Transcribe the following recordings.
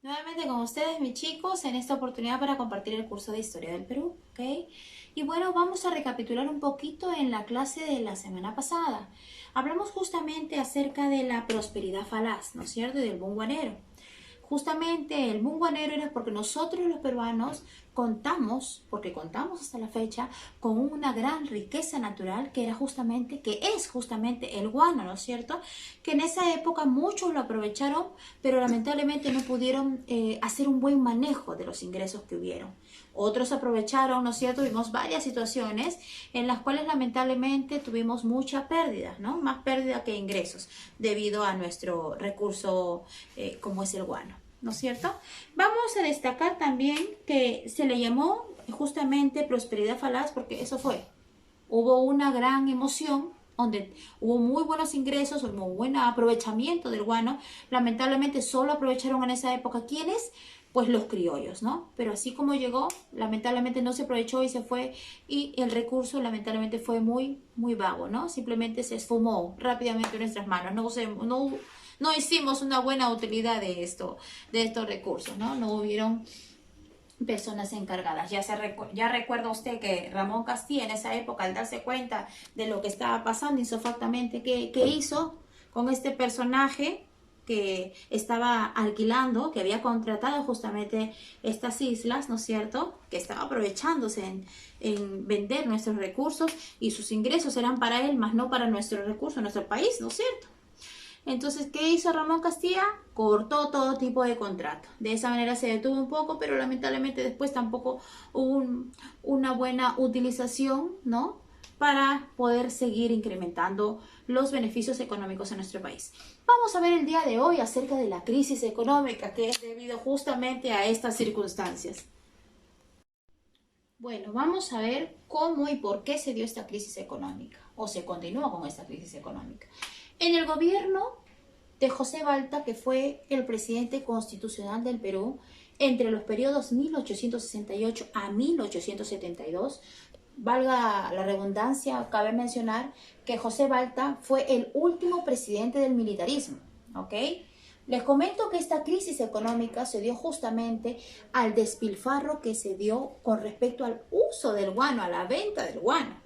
Nuevamente con ustedes, mis chicos, en esta oportunidad para compartir el curso de Historia del Perú, ¿ok? Y bueno, vamos a recapitular un poquito en la clase de la semana pasada. Hablamos justamente acerca de la prosperidad falaz, ¿no es cierto? Y del bunguanero. Justamente el bunguanero era porque nosotros los peruanos porque contamos hasta la fecha, con una gran riqueza natural que es justamente el guano, ¿no es cierto? Que en esa época muchos lo aprovecharon, pero lamentablemente no pudieron hacer un buen manejo de los ingresos que hubieron. Otros aprovecharon, ¿no es cierto? Vimos varias situaciones en las cuales lamentablemente tuvimos mucha pérdida, ¿no? Más pérdida que ingresos debido a nuestro recurso como es el guano, ¿no es cierto? Vamos a destacar también que se le llamó justamente prosperidad falaz porque eso fue. Hubo una gran emoción donde hubo muy buenos ingresos, hubo buen aprovechamiento del guano. Lamentablemente solo aprovecharon en esa época ¿quiénes? Pues los criollos, ¿no? Pero así como llegó, lamentablemente no se aprovechó y se fue, y el recurso lamentablemente fue muy vago, ¿no? Simplemente se esfumó rápidamente en nuestras manos, no hicimos una buena utilidad de estos recursos, ¿no? No hubieron personas encargadas. Ya recuerda usted que Ramón Castilla en esa época, al darse cuenta de lo que estaba pasando, insofactamente, ¿qué hizo con este personaje que estaba alquilando, que había contratado justamente estas islas, ¿no es cierto? Que estaba aprovechándose en vender nuestros recursos, y sus ingresos eran para él, más no para nuestros recursos, nuestro país, ¿no es cierto? Entonces, ¿qué hizo Ramón Castilla? Cortó todo tipo de contrato. De esa manera se detuvo un poco, pero lamentablemente después tampoco hubo una buena utilización, ¿no? Para poder seguir incrementando los beneficios económicos en nuestro país. Vamos a ver el día de hoy acerca de la crisis económica que es debido justamente a estas circunstancias. Bueno, vamos a ver cómo y por qué se dio esta crisis económica, o se continúa con esta crisis económica. En el gobierno de José Balta, que fue el presidente constitucional del Perú entre los periodos 1868 a 1872, valga la redundancia, cabe mencionar que José Balta fue el último presidente del militarismo, ¿ok? Les comento que esta crisis económica se dio justamente al despilfarro que se dio con respecto al uso del guano, a la venta del guano,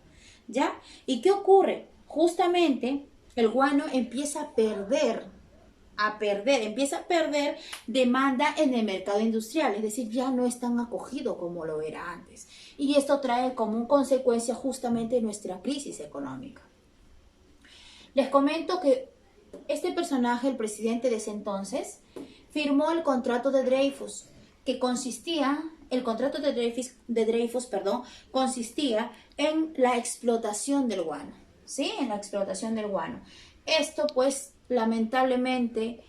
¿ya? ¿Y qué ocurre? Justamente el guano empieza a perder demanda en el mercado industrial, es decir, ya no es tan acogido como lo era antes. Y esto trae como consecuencia justamente nuestra crisis económica. Les comento que este personaje, el presidente de ese entonces, firmó el contrato de Dreyfus, el contrato de Dreyfus, consistía en la explotación del guano, ¿sí? En la explotación del guano. Esto, pues, lamentablemente,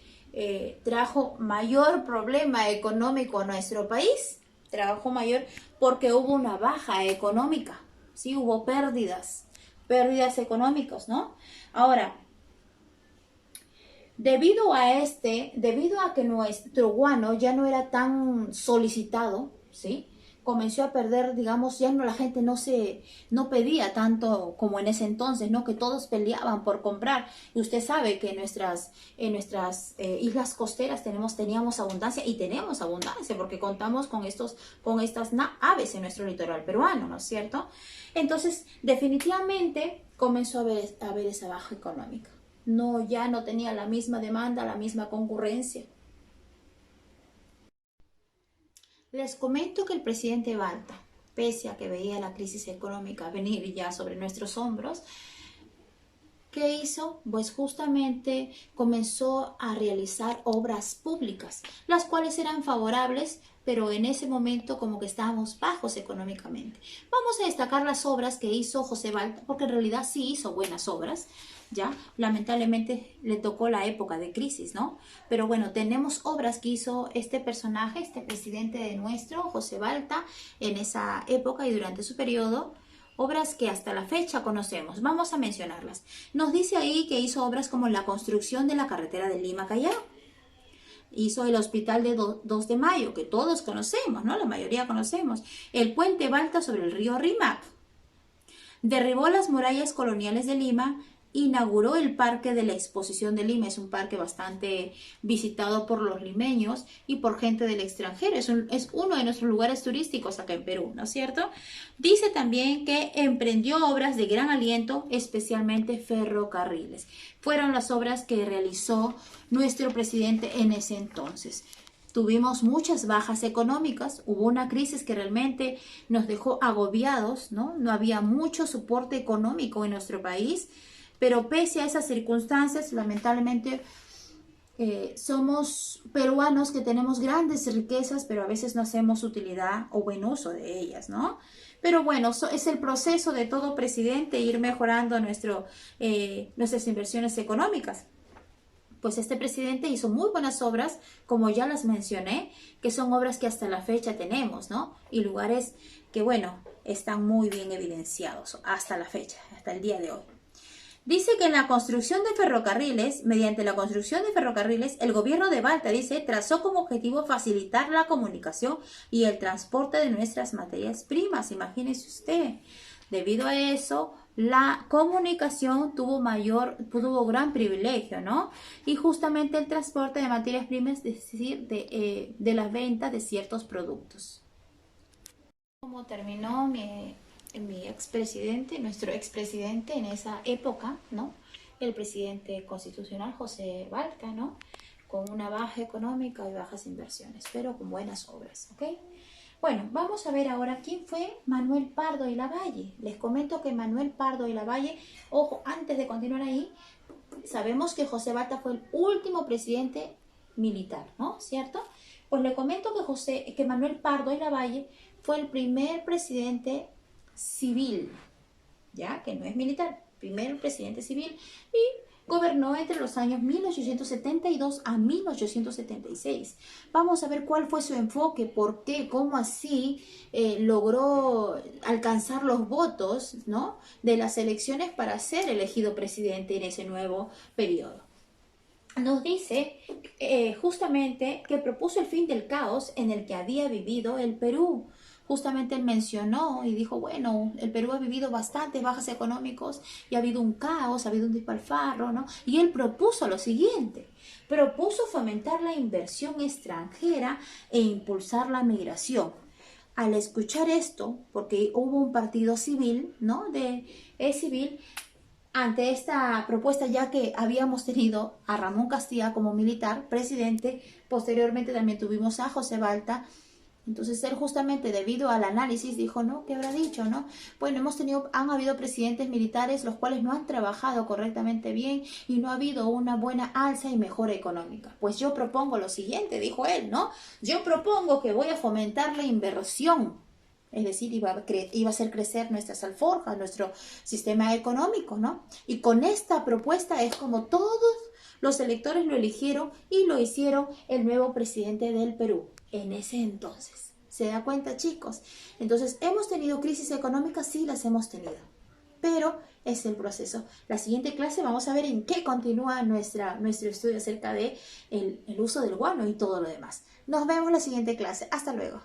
trajo mayor problema económico a nuestro país, trajo mayor porque hubo una baja económica, ¿sí? Hubo pérdidas económicas, ¿no? Ahora, debido a que nuestro guano ya no era tan solicitado, ¿sí? Comenzó a perder, digamos, ya no, la gente no pedía tanto como en ese entonces, ¿no? Que todos peleaban por comprar. Y usted sabe que en nuestras islas costeras teníamos abundancia, y tenemos abundancia porque contamos con estas aves en nuestro litoral peruano, ¿no es cierto? Entonces, definitivamente comenzó a haber esa baja económica. No, ya no tenía la misma demanda, la misma concurrencia. Les comento que el presidente Balta, pese a que veía la crisis económica venir ya sobre nuestros hombros, ¿qué hizo? Pues justamente comenzó a realizar obras públicas, las cuales eran favorables, pero en ese momento como que estábamos bajos económicamente. Vamos a destacar las obras que hizo José Balta, porque en realidad sí hizo buenas obras, ¿ya? Lamentablemente le tocó la época de crisis, ¿no? Pero bueno, tenemos obras que hizo este personaje, este presidente de nuestro, José Balta, en esa época y durante su periodo, obras que hasta la fecha conocemos. Vamos a mencionarlas. Nos dice ahí que hizo obras como la construcción de la carretera de Lima a Callao. Hizo el hospital de 2 de Mayo, que todos conocemos, ¿no? La mayoría conocemos. El puente Balta sobre el río Rímac. Derribó las murallas coloniales de Lima inauguró el Parque de la Exposición de Lima. Es un parque bastante visitado por los limeños y por gente del extranjero. Es uno de nuestros lugares turísticos acá en Perú, ¿no es cierto? Dice también que emprendió obras de gran aliento, especialmente ferrocarriles. Fueron las obras que realizó nuestro presidente en ese entonces. Tuvimos muchas bajas económicas, hubo una crisis que realmente nos dejó agobiados, ¿no? No había mucho soporte económico en nuestro país, pero pese a esas circunstancias, lamentablemente somos peruanos que tenemos grandes riquezas, pero a veces no hacemos utilidad o buen uso de ellas, ¿no? Pero bueno, es el proceso de todo presidente ir mejorando nuestras inversiones económicas. Pues este presidente hizo muy buenas obras, como ya las mencioné, que son obras que hasta la fecha tenemos, ¿no? Y lugares que, bueno, están muy bien evidenciados hasta la fecha, hasta el día de hoy. Dice que en la construcción de ferrocarriles, mediante la construcción de ferrocarriles, el gobierno de Balta, dice, trazó como objetivo facilitar la comunicación y el transporte de nuestras materias primas. Imagínese usted. Debido a eso, la comunicación tuvo gran privilegio, ¿no? Y justamente el transporte de materias primas, es decir, de las ventas de ciertos productos. Como terminó mi expresidente, nuestro expresidente en esa época, ¿no? El presidente constitucional José Balta, ¿no? Con una baja económica y bajas inversiones, pero con buenas obras, ¿ok? Bueno, vamos a ver ahora quién fue Manuel Pardo y Lavalle. Les comento que Manuel Pardo y Lavalle, ojo, antes de continuar ahí, sabemos que José Balta fue el último presidente militar, ¿no? ¿Cierto? Pues le comento que Manuel Pardo y Lavalle fue el primer presidente civil, ya que no es militar, primer presidente civil, y gobernó entre los años 1872 a 1876. Vamos a ver cuál fue su enfoque, por qué, cómo así logró alcanzar los votos, ¿no?, de las elecciones para ser elegido presidente en ese nuevo periodo. Nos dice justamente que propuso el fin del caos en el que había vivido el Perú. Justamente él mencionó y dijo, bueno, el Perú ha vivido bastantes bajas económicos y ha habido un caos, ha habido un despilfarro, ¿no? Y él propuso lo siguiente, propuso fomentar la inversión extranjera e impulsar la migración. Al escuchar esto, porque hubo un partido civil, ¿no?, civil, ante esta propuesta, ya que habíamos tenido a Ramón Castilla como militar, presidente, posteriormente también tuvimos a José Balta. Entonces él justamente debido al análisis dijo, ¿no?, ¿qué habrá dicho, no? Bueno, han habido presidentes militares los cuales no han trabajado correctamente bien y no ha habido una buena alza y mejora económica. Pues yo propongo lo siguiente, dijo él, ¿no? Yo propongo que voy a fomentar la inversión. Es decir, iba a hacer crecer nuestras alforjas, nuestro sistema económico, ¿no? Y con esta propuesta es como todos los electores lo eligieron y lo hicieron el nuevo presidente del Perú en ese entonces. ¿Se da cuenta, chicos? Entonces, ¿hemos tenido crisis económicas? Sí, las hemos tenido. Pero es el proceso. La siguiente clase vamos a ver en qué continúa nuestro estudio acerca de el uso del guano y todo lo demás. Nos vemos en la siguiente clase. Hasta luego.